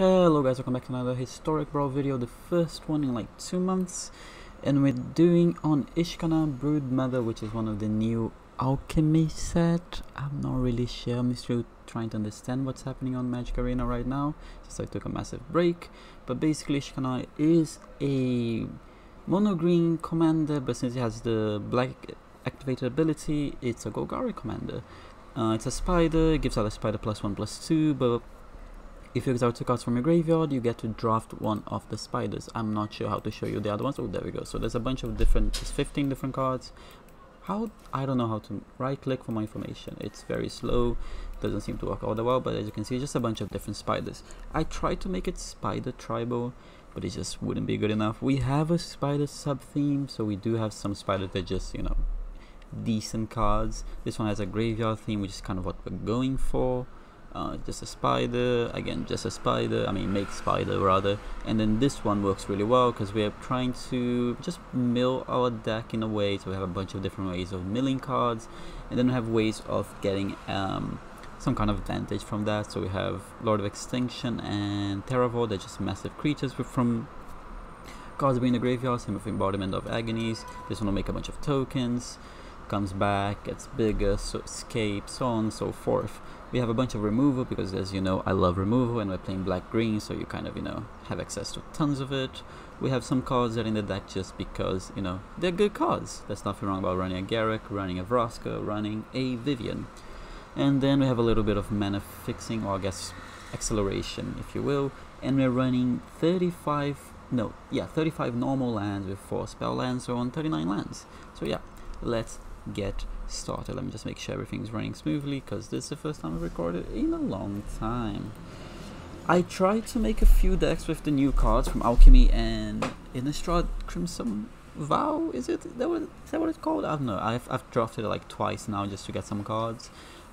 Hello guys, welcome back to another historic Brawl video, the first one in like 2 months, and we're doing on Ishkanah Broodmother, which is one of the new alchemy set. I'm not really sure, I'm still trying to understand what's happening on Magic Arena right now, since I took a massive break. But basically Ishkanah is a mono green commander, but since it has the black activated ability, it's a Golgari commander. It's a spider, it gives out a spider +1/+2, but if you exile 2 cards from your graveyard, you get to draft one of the spiders. I'm not sure how to show you the other ones. Oh, there we go. So there's a bunch of different, there's 15 different cards. I don't know how to right click for more information. It's very slow, doesn't seem to work all that well, but as you can see, just a bunch of different spiders. I tried to make it spider tribal, but it just wouldn't be good enough. We have a spider sub theme, so we do have some spiders that just, you know, decent cards. This one has a graveyard theme, which is kind of what we're going for. Just a spider, again just a spider, I mean make spider rather. And then this one works really well because we're trying to just mill our deck in a way, so we have a bunch of different ways of milling cards, and then we have ways of getting some kind of advantage from that. So we have Lord of Extinction and Terravor, they're just massive creatures from cards being in the graveyard. Same with Embodiment of Agonies. This one will make a bunch of tokens, comes back, gets bigger, so escapes, so on and so forth. We have a bunch of removal because, as you know, I love removal, and we're playing black-green, so you kind of, you know, have access to tons of it. We have some cards that are in the deck just because, you know, they're good cards. There's nothing wrong about running a Garruk, running a Vraska, running a Vivian. And then we have a little bit of mana fixing, or I guess acceleration, if you will. And we're running 35 normal lands with 4 spell lands, so on 39 lands. So yeah, let's get started. Let me just make sure everything's running smoothly, because this is the first time I've recorded in a long time. I tried to make a few decks with the new cards from Alchemy and Innistrad Crimson Vow, is that what it's called? I don't know. I've drafted it like twice now just to get some cards.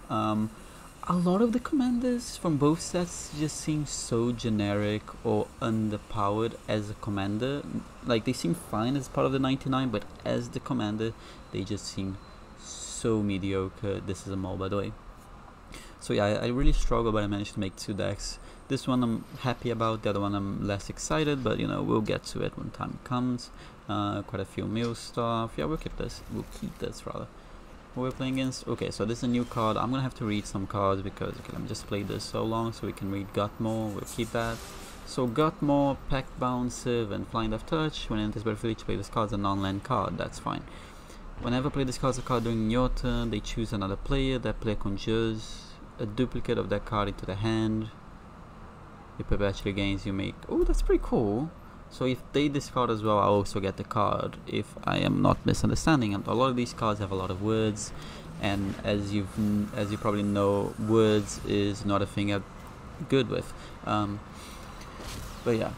A lot of the commanders from both sets just seem so generic or underpowered as a commander. Like, they seem fine as part of the 99, but as the commander they just seem so mediocre. This is a mole, by the way. So yeah, I really struggle, but I managed to make 2 decks. This one I'm happy about, the other one I'm less excited, but you know, we'll get to it when time comes. Quite a few mill stuff. Yeah, we'll keep this rather. What we're playing against? Okay, so this is a new card. I'm gonna have to read some cards because, okay, let me just play this so long so we can read Gutmore. We'll keep that. So Gutmore, Pact Bound, Civ, and Flying Death Touch. When it enters battlefield, each play this card as a non-land card. That's fine. Whenever play this card as a card during your turn, they choose another player. That player conjures a duplicate of that card into the hand. It perpetually gains, you make... Oh, that's pretty cool. So if they discard as well, I also get the card, if I am not misunderstanding. And a lot of these cards have a lot of words, and as you probably know, words is not a thing I'm good with. But yeah.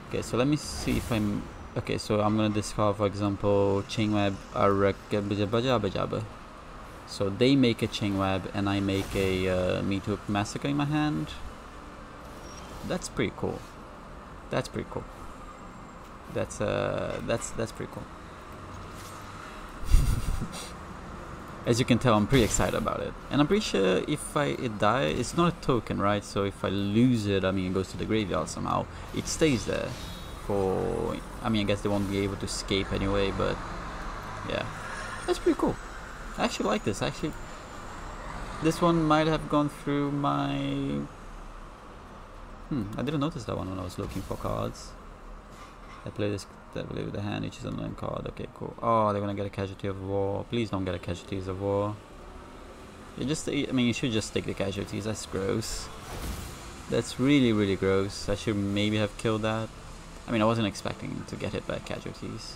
Okay, so let me see if I'm... Okay, so I'm gonna discard, for example, Chainweb Arakabajabajaba. So they make a Chainweb, and I make a Meathook Massacre in my hand. That's pretty cool. That's pretty cool. That's pretty cool. As you can tell, I'm pretty excited about it, and I'm pretty sure if it dies, it's not a token, right? So if I lose it, I mean, it goes to the graveyard somehow. It stays there for, I mean, I guess they won't be able to escape anyway, but yeah, that's pretty cool. I actually like this. Actually, this one might have gone through my... I didn't notice that one when I was looking for cards. I play this definitely with the hand, which is an unknown card. Okay, cool. Oh, they're gonna get a Casualty of War. Please don't get a Casualties of War. You just, I mean, you should just take the casualties. That's gross. That's really, really gross. I should maybe have killed that. I mean, I wasn't expecting to get hit by casualties.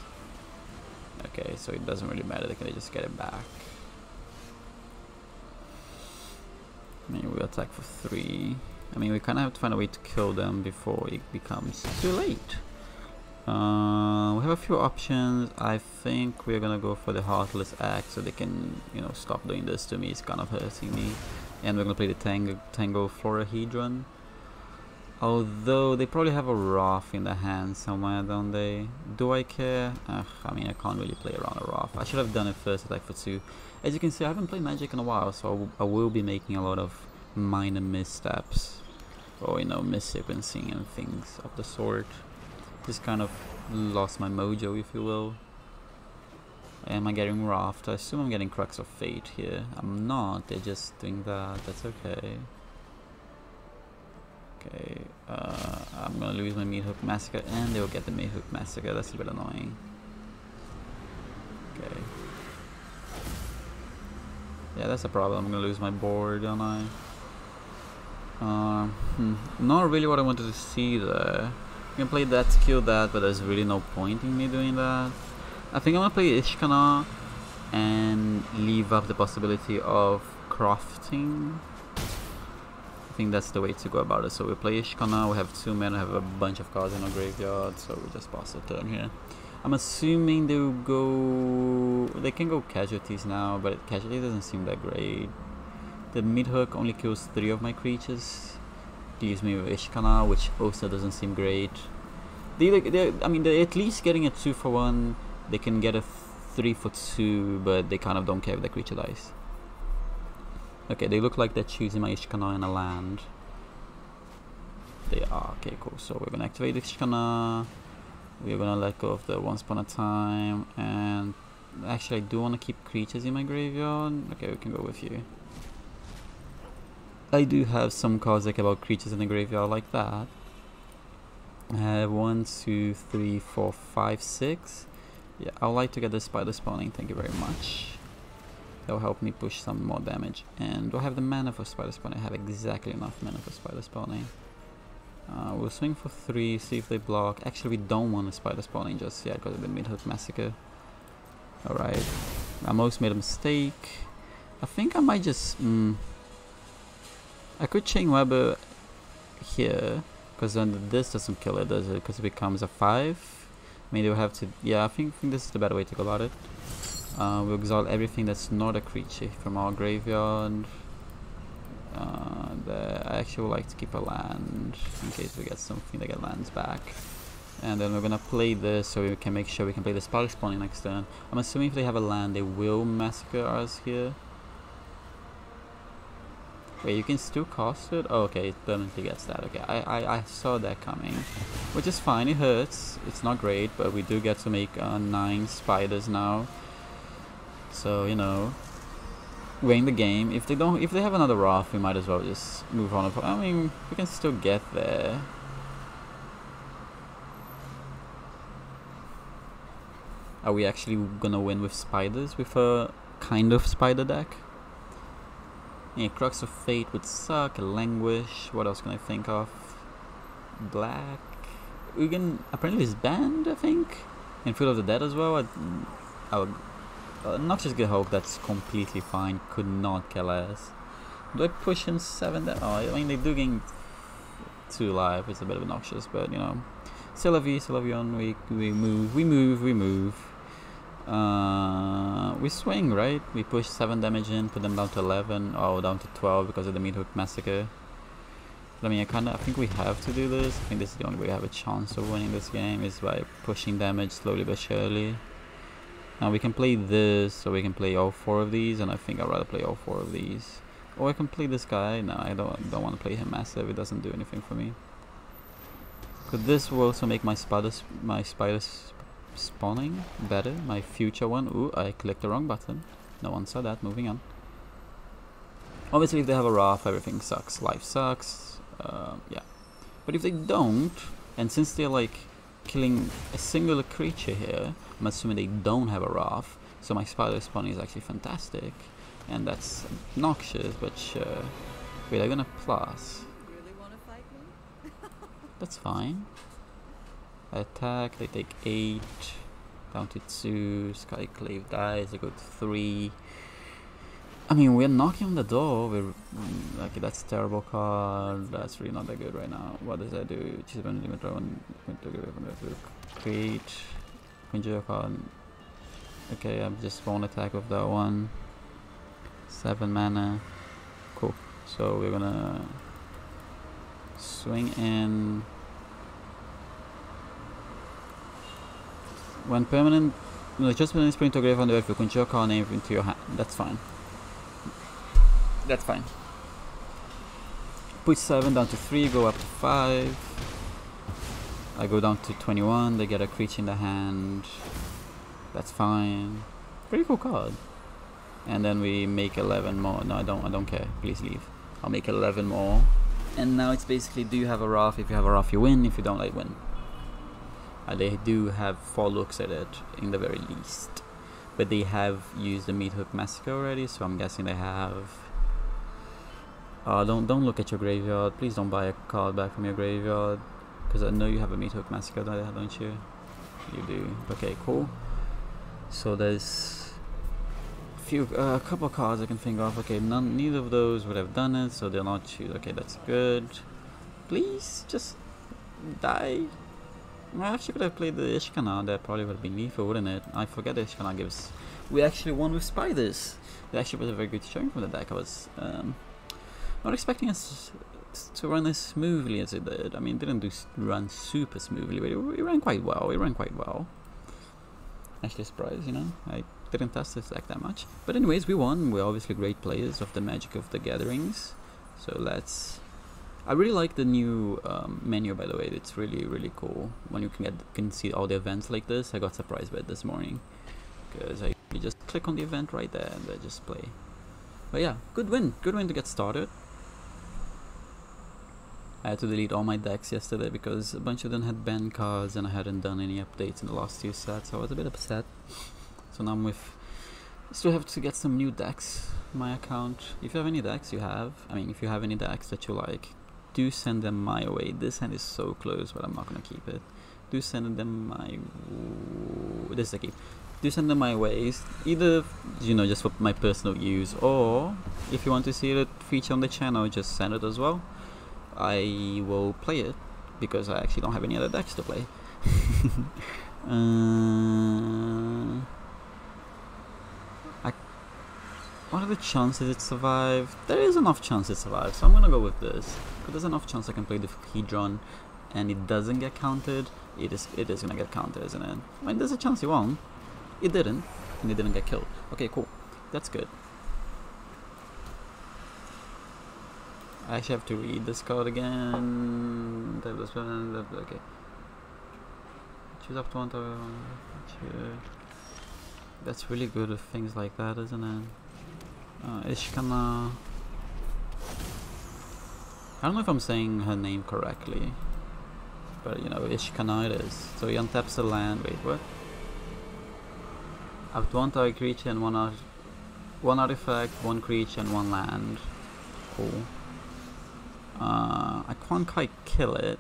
Okay, so it doesn't really matter. They can just get it back. I mean, we attack for 3. I mean, we kind of have to find a way to kill them before it becomes too late. We have a few options. I think we're gonna go for the Heartless Axe so they can, you know, stop doing this to me. It's kind of hurting me. And we're gonna play the Tango Florahedron. Although they probably have a Wrath in the hand somewhere, don't they? Do I care? I mean, I can't really play around a Wrath. I should have done it first attack for 2. As you can see, I haven't played Magic in a while, so I will be making a lot of minor missteps. or you know, mis-sequencing and things of the sort. Just kind of lost my mojo, if you will. Am I getting Raft? I assume I'm getting Crux of Fate here. I'm not, they're just doing that, that's okay. Okay, I'm gonna lose my Meat Hook Massacre, and they'll get the Meat Hook Massacre, that's a bit annoying. Okay. Yeah, that's a problem, I'm gonna lose my board, don't I? Not really what I wanted to see there. You can play that to kill that, but there's really no point in me doing that. I think I'm gonna play Ishkanah and leave up the possibility of crafting. I think that's the way to go about it. So we play Ishkanah, we have 2 men, we have a bunch of cards in our graveyard, so we just pass the turn here. I'm assuming they will go... They can go Casualties now, but Casualties doesn't seem that great. The mid-hook only kills 3 of my creatures. Leaves me with Ishkanah, which also doesn't seem great. I mean, they're at least getting a 2-for-1. They can get a 3-for-2, but they kind of don't care if the creature dies. Okay, they look like they're choosing my Ishkanah in a land. They are. Okay, cool. So we're gonna activate Ishkanah. We're gonna let go of the Once Upon a Time. And actually, I do want to keep creatures in my graveyard. Okay, we can go with you. I do have some cards like about creatures in the graveyard like that. I have 1, 2, 3, 4, 5, 6. Yeah, I would like to get the spider spawning, thank you very much. That will help me push some more damage. And do I have the mana for spider spawning? I have exactly enough mana for spider spawning. We'll swing for 3, see if they block. Actually, we don't want a spider spawning just yet because of the mid-hook massacre. Alright, I almost made a mistake. I think I might just... I could Chain Webber here, because then this doesn't kill it, does it? Because it becomes a 5. Maybe we'll have to... Yeah, I think this is the better way to go about it. We'll exile everything that's not a creature from our graveyard. I actually would like to keep a land, in case we get something that get lands back. And then we're gonna play this so we can make sure we can play the spider spawning next turn. I'm assuming if they have a land, they will massacre us here. Wait, you can still cast it? Oh, okay, it permanently gets that. Okay, I saw that coming. Which is fine, it hurts. It's not great, but we do get to make 9 spiders now. So, you know, we're in the game. If they have another Wrath, we might as well just move on. I mean, we can still get there. Are we actually gonna win with spiders with a kind of spider deck? Yeah, Crux of Fate would suck, Languish, what else can I think of? Black... Ugin apparently is banned, I think? In Field of the Dead as well? I would... Noxious Good Hope, that's completely fine, could not care less. Do I push in 7 damage? Oh, I mean they do gain 2 life, it's a bit of obnoxious, but you know. C'est la vie, we move. We swing, right? We push 7 damage in, put them down to 11, oh, down to 12 because of the Meat Hook Massacre. But, I mean, I think we have to do this. I think this is the only way we have a chance of winning this game, is by pushing damage slowly but surely. Now we can play this, or we can play all 4 of these, and I think I'd rather play all 4 of these. Or I can play this guy. No, I don't want to play him massive, it doesn't do anything for me. Could this will also make my spiders spawning better, my future one. Ooh, I clicked the wrong button. No one saw that. Moving on. Obviously, if they have a Wrath, everything sucks. Life sucks. Yeah. But if they don't, and since they're like killing a singular creature here, I'm assuming they don't have a Wrath, so my spider spawning is actually fantastic. And that's obnoxious, but sure. Wait, I'm gonna plus. Really wanna fight me? That's fine. I attack, they take 8, down to 2, Skyclave dies, they go to 3. I mean, we're knocking on the door, we're, like, that's a terrible card, that's really not that good right now. What does that do? Choose one limit, create, conjure a card. Okay, I just won't attack with that one. 7 mana, cool. So we're gonna swing in. When permanent, just when it's put into a grave on the earth, you conjure a card name into your hand. That's fine. That's fine. push 7 down to 3, go up to 5. I go down to 21, they get a creature in the hand. That's fine. Pretty cool card. And then we make 11 more. No, I don't care. Please leave. I'll make 11 more. And now it's basically, do you have a Wrath? If you have a Wrath, you win. If you don't, I win. They do have 4 looks at it, in the very least. But they have used the Meat Hook Massacre already, so I'm guessing they have... don't look at your graveyard. Please don't buy a card back from your graveyard. Because I know you have a Meat Hook Massacre there, don't you? You do. Okay, cool. So there's a couple cards I can think of. Okay, neither of those would have done it, so they'll not choose. Okay, that's good. Please just die. I actually could have played the Ishkanah. That probably would have been lethal, wouldn't it? I forget the Ishkanah gives. We actually won with spiders. That actually was a very good showing from the deck. I was not expecting us to run as smoothly as it did. I mean, it didn't run super smoothly, but it ran quite well. It ran quite well. Actually surprised, you know. I didn't test this deck that much. But anyways, we won. We're obviously great players of the Magic of the Gatherings. So let's... I really like the new menu, by the way. It's really cool. When you can see all the events like this. I got surprised by it this morning. Because you just click on the event right there and they just play. But yeah, good win. Good win to get started. I had to delete all my decks yesterday because a bunch of them had banned cards and I hadn't done any updates in the last 2 sets, so I was a bit upset. So now I'm with... Still have to get some new decks in my account. If you have any decks if you have any decks that you like, do send them my way. This hand is so close, but I'm not gonna keep it. Do send them my... This is the key. Do send them my ways, either, you know, just for my personal use, or if you want to see it feature on the channel, just send it as well. I will play it because I actually don't have any other decks to play. What are the chances it survives? There is enough chance it survives, so I'm gonna go with this. But there's enough chance I can play the Hedron and it doesn't get counted. It is gonna get counted, isn't it? I mean, there's a chance it won't. It didn't, and it didn't get killed. Okay, cool. That's good. I actually have to read this card again. Okay. Choose up to one to... That's really good with things like that, isn't it? Ishkanah. I don't know if I'm saying her name correctly, but you know, Ishkanah it is. So he untaps a land. Wait, what? Up to one target creature and one artifact, 1 creature and 1 land. Cool. I can't quite kill it.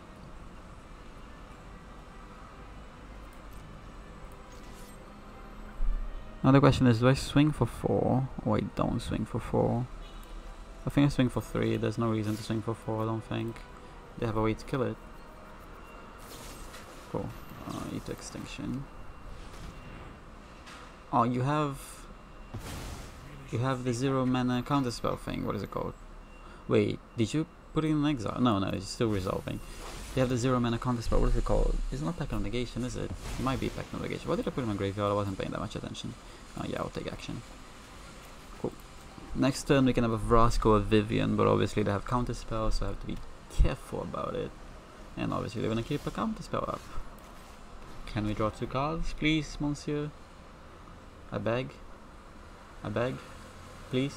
Now the question is, do I swing for 4 or I don't swing for 4? I think I swing for 3. There's no reason to swing for 4, I don't think. They have a way to kill it. Cool. Eat Extinction. Oh, you have the 0 mana counterspell thing. What is it called? Wait, did you put it in exile? No, it's still resolving. You have the 0 mana counterspell. What is it called? It's not Pact of Negation, is it? It might be Pact of Negation. Why did I put it in my graveyard? I wasn't paying that much attention. Oh yeah, I'll take action. Cool. Next turn we can have a Vrask or a Vivian, but obviously they have counterspell, so I have to be careful about it. And obviously they're gonna keep a counterspell up. Can we draw 2 cards, please, monsieur? I beg. I beg. Please.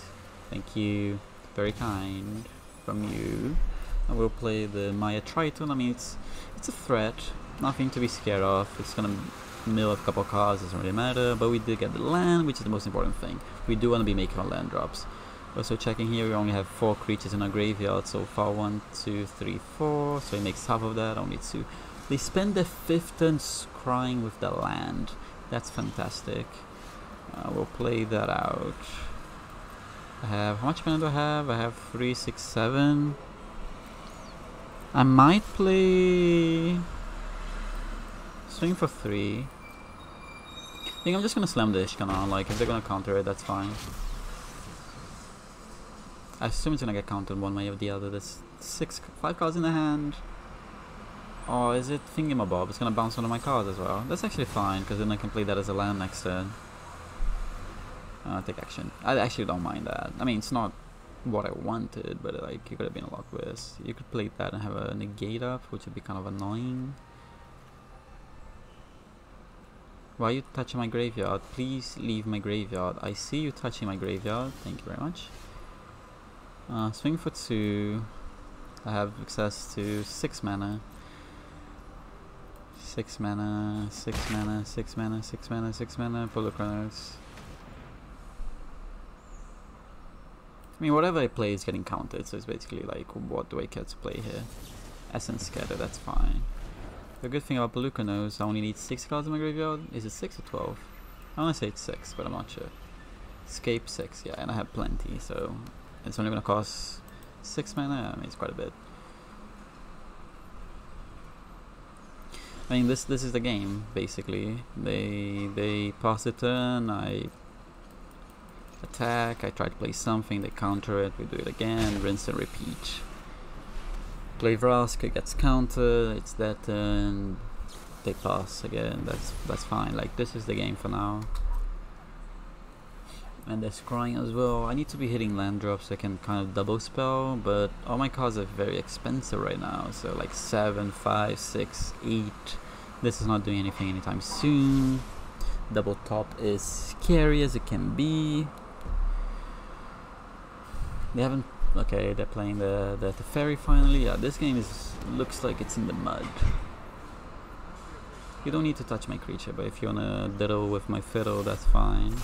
Thank you. Very kind from you. I will play the Maya Triton. I mean, it's a threat. Nothing to be scared of. It's gonna mill a couple cards, doesn't really matter. But we did get the land, which is the most important thing. We do want to be making our land drops. Also checking here, we only have 4 creatures in our graveyard so far. 1, 2, 3, 4. So he makes half of that, only 2. They spend their 5th turn scrying with the land. That's fantastic. We'll play that out. How much mana do I have? I have 3, 6, 7. I might play... Swing for 3. I think I'm just gonna slam the Ishkanah. Like, if they're gonna counter it, that's fine. I assume it's gonna get countered one way or the other. There's 5 cards in the hand. Oh, is it Thingamabob? It's gonna bounce one of my cards as well. That's actually fine, because then I can play that as a land next turn. Take action. I actually don't mind that. I mean, it's not what I wanted, but like, it could have been a lot worse. You could play that and have a negate up, which would be kind of annoying. Why are you touching my graveyard? Please leave my graveyard. I see you touching my graveyard. Thank you very much. Swing for 2. I have access to 6 mana. 6 mana, 6 mana, 6 mana, 6 mana, 6 mana, Polychronos. I mean, whatever I play is getting counted, so it's basically like, what do I care to play here? Essence Scatter, that's fine. The good thing about Polychronos, I only need 6 cards in my graveyard. Is it 6 or 12? I want to say it's 6, but I'm not sure. Escape 6, yeah, and I have plenty, so it's only going to cost 6 mana. I mean, it's quite a bit. I mean, this is the game, basically. They pass the turn, I attack, I try to play something, they counter it, we do it again, rinse and repeat. Play Vrask, it gets countered, it's their turn, they pass again, that's fine. Like, this is the game for now. And they're scrying as well. I need to be hitting land drops so I can kind of double spell, but all my cards are very expensive right now, so like 7, 5, 6, 8. This is not doing anything anytime soon. Double top is scary as it can be. They haven't... Okay, they're playing the Teferi finally. Yeah, this game looks like it's in the mud. You don't need to touch my creature, but if you wanna diddle with my fiddle, that's fine.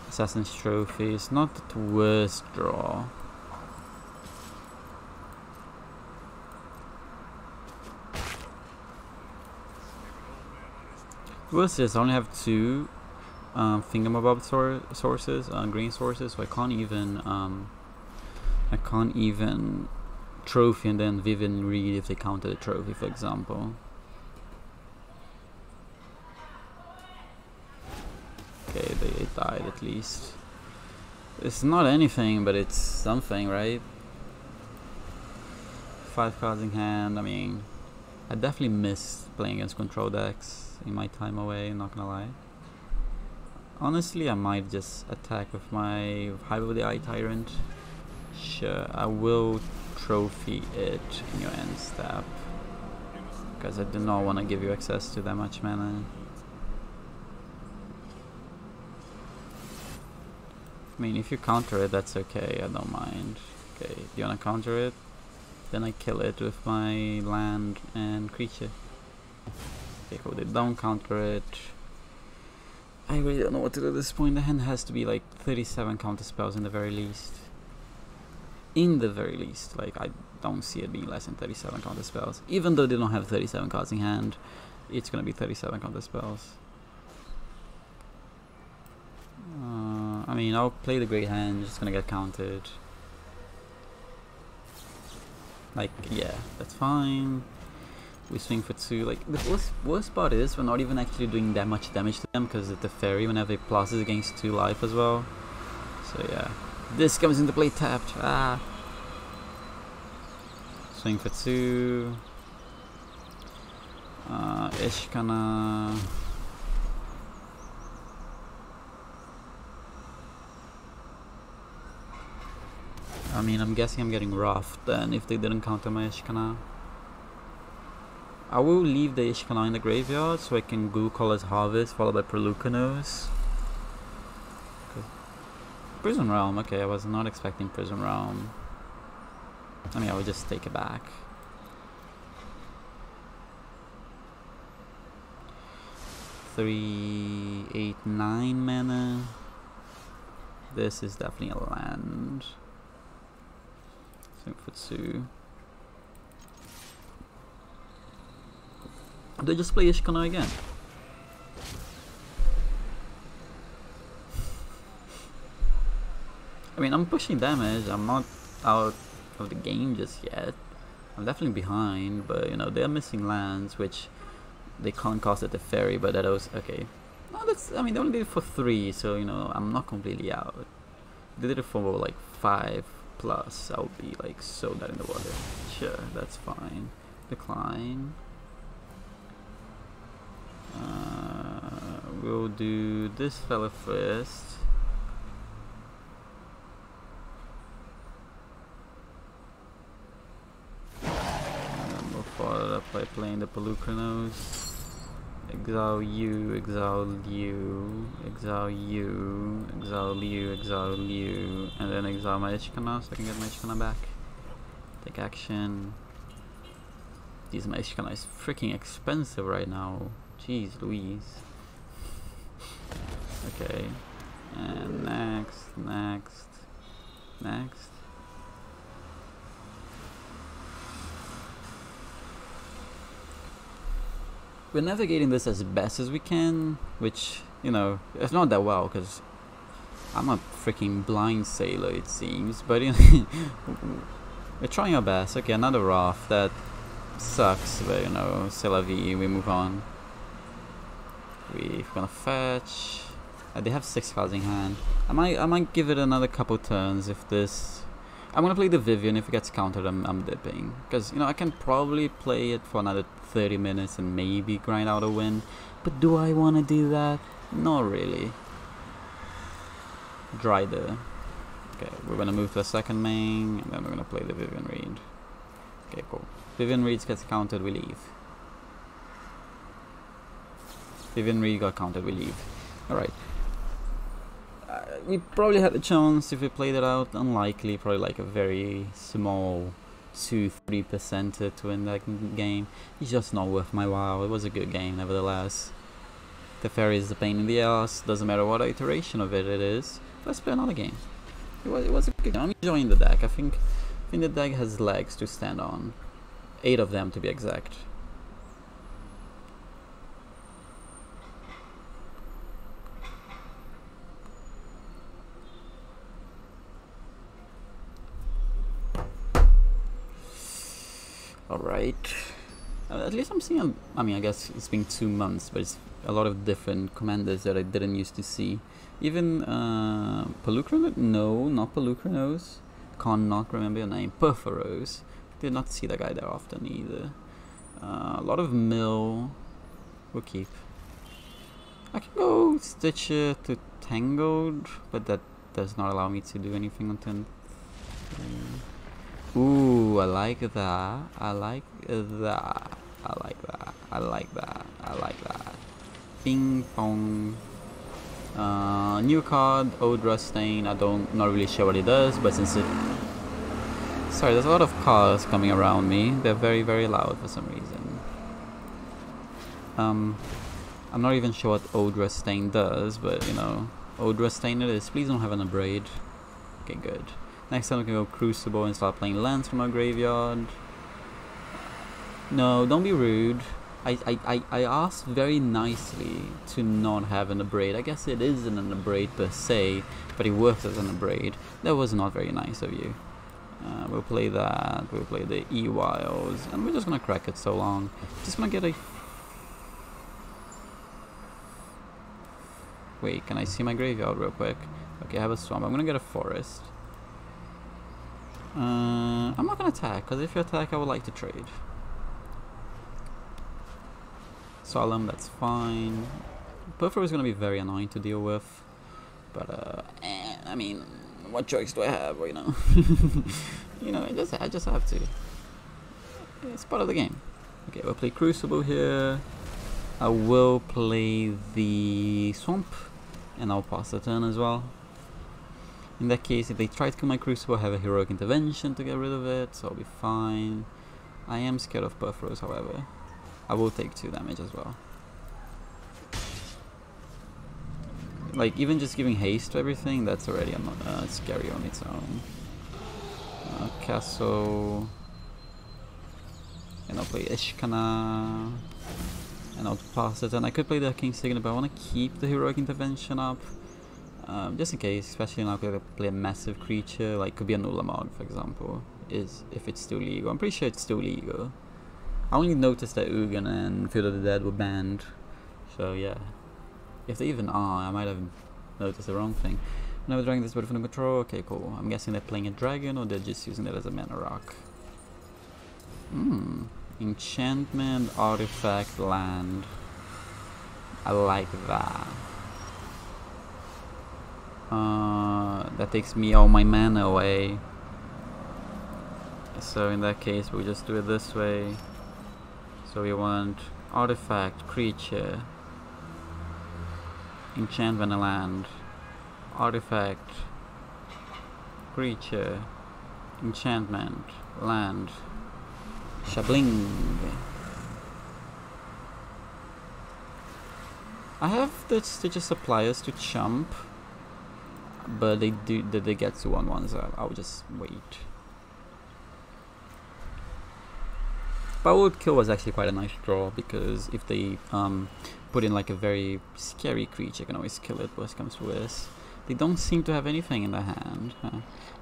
Assassin's Trophy is not the worst draw. Worst is I only have 2 thingamabob sources, green sources, so I can't even trophy and then Vivian Reed if they counter the trophy, for example. Okay, they died at least. It's not anything, but it's something, right? 5 cards in hand. I mean, I definitely missed playing against control decks in my time away, not gonna lie. Honestly, I might just attack with my Hive of the Eye Tyrant. Sure, I will trophy it in your end step, because I do not want to give you access to that much mana. I mean, if you counter it, that's okay, I don't mind. Okay, if you wanna counter it, then I kill it with my land and creature. Okay, cool, they don't counter it. I really don't know what to do at this point. The hand has to be like 37 counter spells in the very least. In the very least, like, I don't see it being less than 37 counter spells. Even though they don't have 37 cards in hand, it's gonna be 37 counter spells. I mean, I'll play the great hand, just gonna get counted. Like, yeah, that's fine. We swing for 2. Like, the worst part is we're not even actually doing that much damage to them, because the fairy whenever it pluses against 2 life as well. So yeah, this comes into play tapped. Ah. Swing for 2. Ishkanah. I mean, I'm guessing I'm getting rough then if they didn't counter my Ishkanah. I will leave the Ishkanah in the graveyard so I can Goo-Caller's Harvest followed by Polychronos. Prison Realm, okay, I was not expecting Prison Realm. I mean, I would just take it back. Three, 8, 9 mana. This is definitely a land. Swing for 2. They just play Ishkanah again. I mean, I'm pushing damage. I'm not out of the game just yet. I'm definitely behind, but you know, they're missing lands, which they can't cast at the ferry, but that was okay. No, that's, I mean, they only did it for 3, so you know, I'm not completely out. They did it for like 5 plus. I'll be like so dead in the water. Sure, that's fine. Decline. We'll do this fella first. started up by playing the Pelucranos. Exile you, exile you, exile you, exile you, exile you, and then exile my Ishkanah so I can get my Ishkanah back. Take action. Jeez, my Ishkanah is freaking expensive right now. Jeez Louise. Okay. And next, next, next. We're navigating this as best as we can, which, you know, it's not that well, because I'm a freaking blind sailor, it seems, but, you know, we're trying our best. Okay, another Wrath, that sucks, but, you know, c'est la vie, we move on. We're gonna fetch. They have 6 cards in hand. I might give it another couple turns if this... I'm gonna play the Vivian. If it gets countered, I'm dipping. Because, you know, I can probably play it for another 30 minutes and maybe grind out a win. But do I want to do that? Not really. Dry there. Okay, we're gonna move to the second main, and then we're gonna play the Vivian Reed. Okay, cool. Vivian Reed gets countered, we leave. Vivian Reed got countered, we leave. Alright. We probably had a chance if we played it out. Unlikely, probably like a very small 2-3% to win that game. It's just not worth my while. It was a good game nevertheless. The fairy is a pain in the ass, doesn't matter what iteration of it is. Let's play another game. It was a good game. I'm enjoying the deck. I think the deck has legs to stand on. 8 of them to be exact. Alright. At least I'm seeing, I mean, I guess it's been 2 months, but it's a lot of different commanders that I didn't used to see. Even Pelucranos? No, not Pelucranos. Cannot remember your name. Perforos. Did not see that guy there often either. A lot of Mill. We'll keep. I can go Stitcher to Tangled, but that does not allow me to do anything on turn 3. Ooh, I like that. I like that. I like that. I like that. I like that. Ping pong. New card, Odra Stain. Not really sure what it does, but since it... Sorry, there's a lot of cars coming around me. They're very, very loud for some reason. I'm not even sure what Odra Stain does, but you know, Odra Stain it is. Please don't have an Abrade. Okay, good. Next time we can go Crucible and start playing lands from our graveyard. No, don't be rude. I asked very nicely to not have an Abrade. I guess it isn't an Abrade per se, but it works as an Abrade. That was not very nice of you. We'll play that, we'll play the E-Wiles, and we're just gonna crack it so long. Just gonna get a... Wait, can I see my graveyard real quick? Okay, I have a swamp. I'm gonna get a forest. I'm not gonna attack, because if you attack I would like to trade. Solemn, that's fine. Puffer is gonna be very annoying to deal with, but I mean, what choice do I have? You know, you know, I just have to. It's part of the game. Okay, we'll play Crucible here. I will play the Swamp, and I'll pass the turn as well. In that case, if they try to kill my Crucible, I have a Heroic Intervention to get rid of it, so I'll be fine. I am scared of Purphoros, however. I will take 2 damage as well. Like, even just giving haste to everything, that's already scary on its own. Castle. And I'll play Ishkanah. And I'll pass it. And I could play the King's Signet, but I want to keep the Heroic Intervention up. Just in case, especially now I play a massive creature, like could be a Nulamog, for example, if it's still legal. I'm pretty sure it's still legal. I only noticed that Ugin and Field of the Dead were banned, so yeah. If they even are, I might have noticed the wrong thing. Another dragon that's better from control. Okay, cool. I'm guessing they're playing a dragon, or they're just using it as a mana rock. Enchantment, artifact, land. I like that. That takes me all my mana away. So in that case, we'll just do it this way. So we want artifact, creature, enchantment and land, artifact, creature, enchantment, land, shabling. I have the Stitches suppliers to chump, but they get to 1/1, so I'll just wait. Powered Kill was actually quite a nice draw, because if they put in like a very scary creature, you can always kill it, worst comes to worst. They don't seem to have anything in their hand.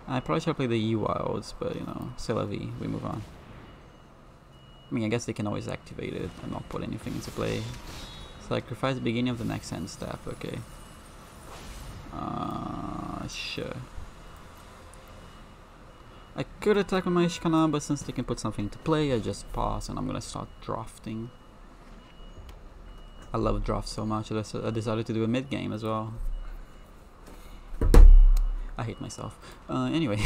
I probably should play the E-Wilds, but you know, c'est la vie, we move on. I mean, I guess they can always activate it and not put anything into play. Sacrifice beginning of the next end step, okay. Sure. I could attack with my Ishkanah, but since they can put something into play, I just pass and I'm gonna start drafting. I love draft so much that I decided to do a mid-game as well. I hate myself. Anyway.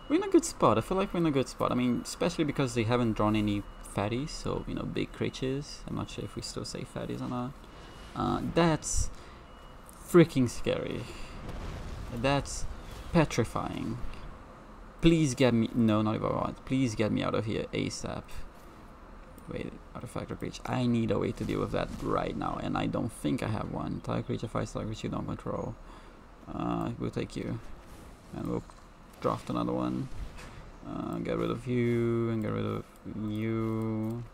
We're in a good spot. I feel like we're in a good spot. I mean, especially because they haven't drawn any fatties, so, you know, big creatures. I'm not sure if we still say fatties or not. That's freaking scary. That's petrifying. Please get me. No, not even once. Please get me out of here ASAP. Wait, artifact or creature. I need a way to deal with that right now, and I don't think I have one. Type creature, 5-star which you don't control. We'll take you, and we'll draft another one. Get rid of you and get rid of you.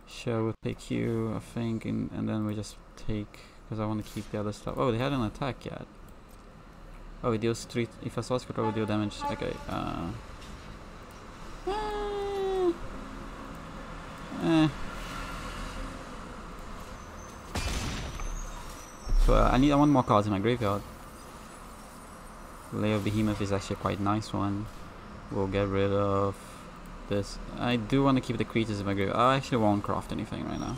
Sure, we'll take you, I think, and then we just take, because I want to keep the other stuff. Oh, they hadn't attacked yet. Oh, it deals 3. If a source control will deal damage. Okay. So I want more cards in my graveyard. Layer of Behemoth is actually a quite nice one. We'll get rid of this. I do want to keep the creatures in my graveyard. I actually won't craft anything right now.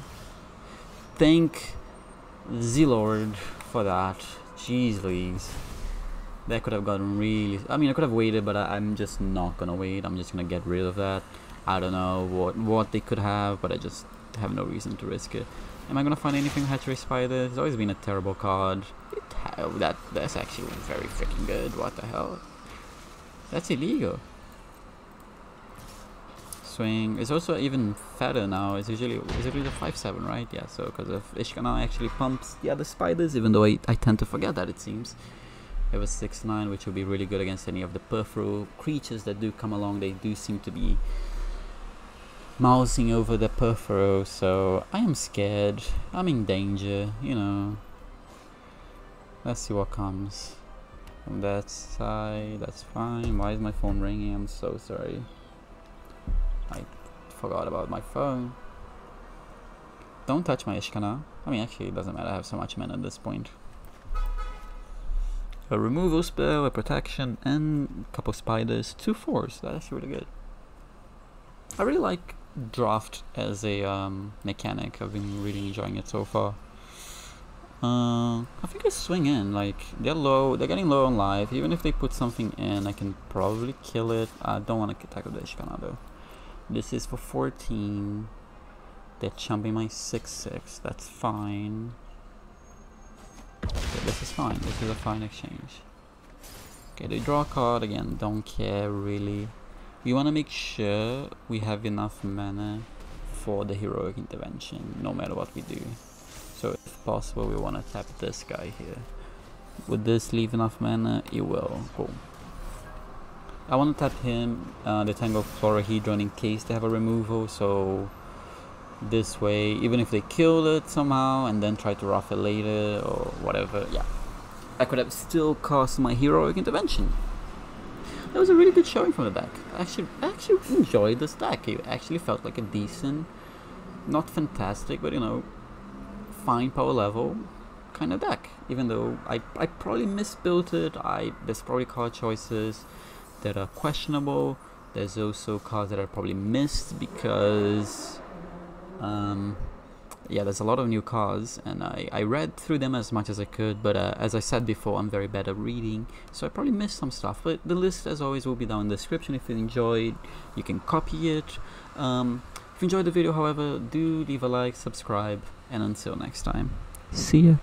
Thank the Lord for that. Jeez Louise. That could have gotten really... I mean, I could have waited, but I'm just not gonna wait. I'm just gonna get rid of that. I don't know what they could have, but I just have no reason to risk it. Am I gonna find anything Hatchery Spider? It's always been a terrible card. That's actually very freaking good. What the hell? That's illegal. Swing. It's also even fatter now. It's usually the 5/7, right? Yeah. So because of Ishkanah actually pumps the other spiders, even though I tend to forget that, it seems. We have a 6/9, which will be really good against any of the peripheral creatures that do come along. They do seem to be mousing over the peripheral, so I am scared. I'm in danger, you know. Let's see what comes from that side. That's fine. Why is my phone ringing? I'm so sorry. I forgot about my phone. Don't touch my Ishkanah. I mean, actually, it doesn't matter. I have so much mana at this point. A removal spell, a protection, and a couple spiders. 2 4s. That's really good. I really like draft as a mechanic. I've been really enjoying it so far. I think I swing in. Like, they're low. They're getting low on life. Even if they put something in, I can probably kill it. I don't want to attack with the Ishkanah though. This is for 14. They're chumping my 6/6. That's fine. Okay, this is fine. This is a fine exchange. Okay, they draw a card again. Don't care really. We want to make sure we have enough mana for the heroic intervention, no matter what we do. So if possible, we want to tap this guy here. Would this leave enough mana? It will. Cool. I want to tap him, the Tango Florahedron, in case they have a removal, so this way, even if they kill it somehow and then try to rough it later or whatever, yeah, I could have still cast my heroic intervention. That was a really good showing from the deck. I actually enjoyed this deck. It actually felt like a decent, not fantastic, but you know, fine power level kind of deck. Even though I probably misbuilt it. There's probably card choices that are questionable. There's also cards that are probably missed because yeah, there's a lot of new cards, and I read through them as much as I could, but as I said before, I'm very bad at reading, so I probably missed some stuff. But the list, as always, will be down in the description. If you enjoyed, you can copy it. If you enjoyed the video, however, do leave a like, subscribe, and until next time, see ya.